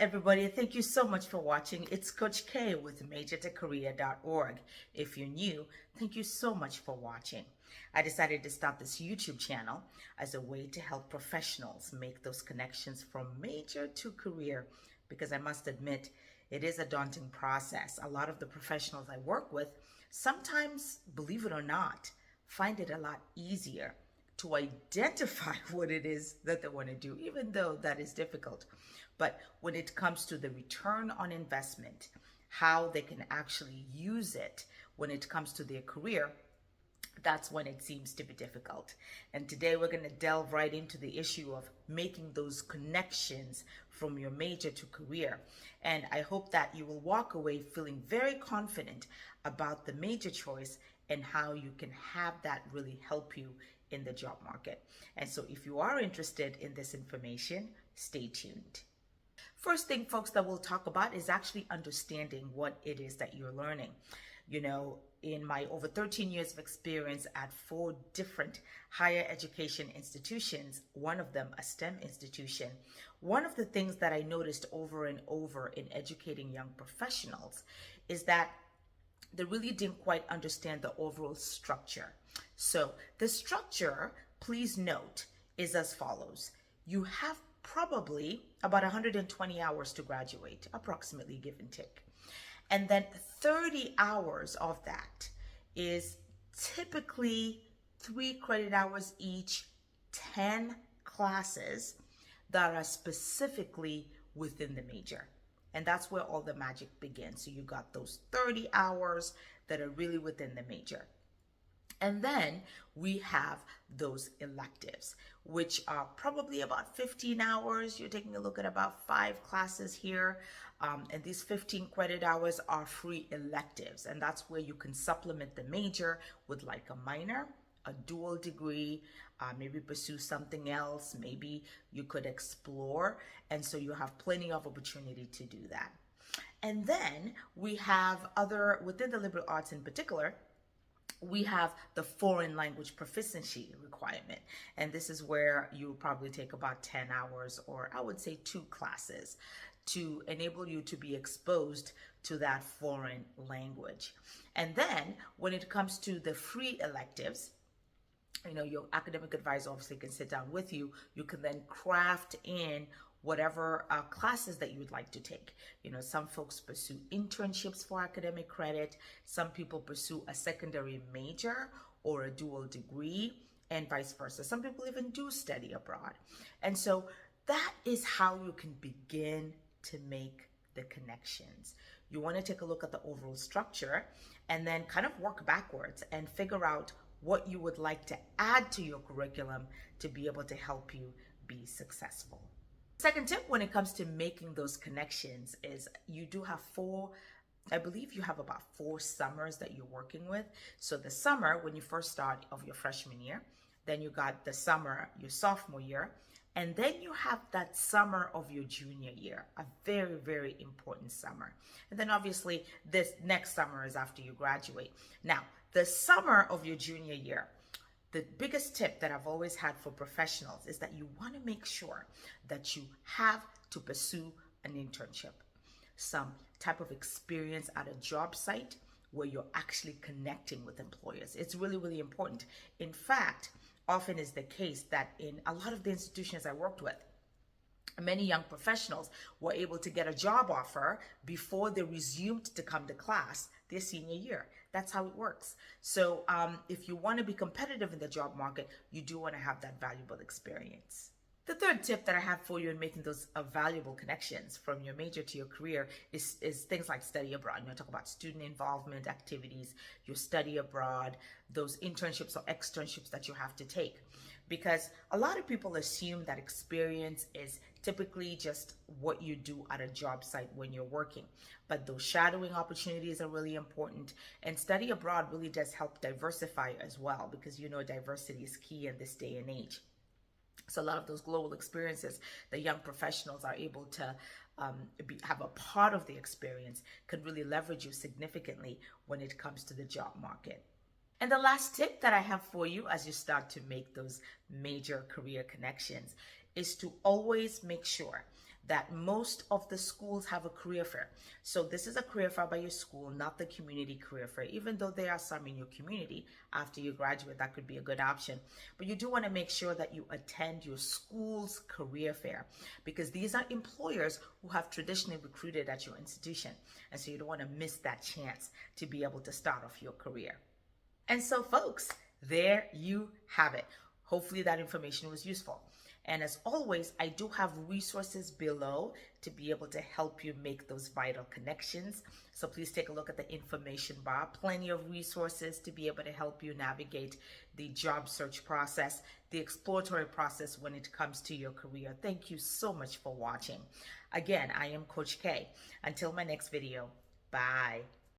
Everybody, thank you so much for watching. It's Coach K with MajorToCareer.org. If you're new, thank you so much for watching. I decided to start this YouTube channel as a way to help professionals make those connections from major to career, because I must admit, it is a daunting process. A lot of the professionals I work with sometimes, believe it or not, find it a lot easier to identify what it is that they want to do, even though that is difficult. But when it comes to the return on investment, how they can actually use it when it comes to their career, that's when it seems to be difficult. And today we're going to delve right into the issue of making those connections from your major to career. And I hope that you will walk away feeling very confident about the major choice and how you can have that really help you in the job market. And so if you are interested in this information, stay tuned. First thing, folks, that we'll talk about is actually understanding what it is that you're learning. You know, in my over 13 years of experience at 4 different higher education institutions, one of them a STEM institution, one of the things that I noticed over and over in educating young professionals is that they really didn't quite understand the overall structure. So the structure, please note, is as follows. You have probably about 120 hours to graduate, approximately, give and take. And then 30 hours of that is typically 3 credit hours each, 10 classes that are specifically within the major. And that's where all the magic begins. So you got those 30 hours that are really within the major. And then we have those electives, which are probably about 15 hours. You're taking a look at about 5 classes here. And these 15 credit hours are free electives. And that's where you can supplement the major with like a minor, a dual degree, maybe pursue something else. Maybe you could explore. And so you have plenty of opportunity to do that. And then we have other, within the liberal arts in particular, we have the foreign language proficiency requirement. And this is where you will probably take about 10 hours, or I would say 2 classes, to enable you to be exposed to that foreign language. And then when it comes to the free electives, you know, your academic advisor obviously can sit down with you. You can then craft in whatever classes that you would like to take. You know, some folks pursue internships for academic credit. Some people pursue a secondary major or a dual degree, and vice versa. Some people even do study abroad. And so that is how you can begin to make the connections. You want to take a look at the overall structure and then kind of work backwards and figure out what you would like to add to your curriculum to be able to help you be successful. Second tip when it comes to making those connections is you do have 4, I believe you have about 4 summers that you're working with. So the summer when you first start of your freshman year, then you got the summer your sophomore year, and then you have that summer of your junior year, a very, very important summer. And then obviously this next summer is after you graduate. Now, the summer of your junior year, the biggest tip that I've always had for professionals is that you want to make sure that you have to pursue an internship, some type of experience at a job site where you're actually connecting with employers. It's really, really important. In fact, often is the case that in a lot of the institutions I worked with, many young professionals were able to get a job offer before they resumed to come to class their senior year. That's how it works. So if you want to be competitive in the job market, you do want to have that valuable experience. The third tip that I have for you in making those valuable connections from your major to your career is things like study abroad. You know, talk about student involvement activities, your study abroad, those internships or externships that you have to take. Because a lot of people assume that experience is typically just what you do at a job site when you're working. But those shadowing opportunities are really important. And study abroad really does help diversify as well, because you know diversity is key in this day and age. So a lot of those global experiences that young professionals are able to have a part of the experience could really leverage you significantly when it comes to the job market. And the last tip that I have for you as you start to make those major career connections is to always make sure that most of the schools have a career fair. So this is a career fair by your school, not the community career fair, even though there are some in your community. After you graduate, that could be a good option. But you do want to make sure that you attend your school's career fair, because these are employers who have traditionally recruited at your institution. And so you don't want to miss that chance to be able to start off your career. And so folks, there you have it. Hopefully that information was useful. And as always, I do have resources below to be able to help you make those vital connections. So please take a look at the information bar. Plenty of resources to be able to help you navigate the job search process, the exploratory process when it comes to your career. Thank you so much for watching. Again, I am Coach K. Until my next video, bye.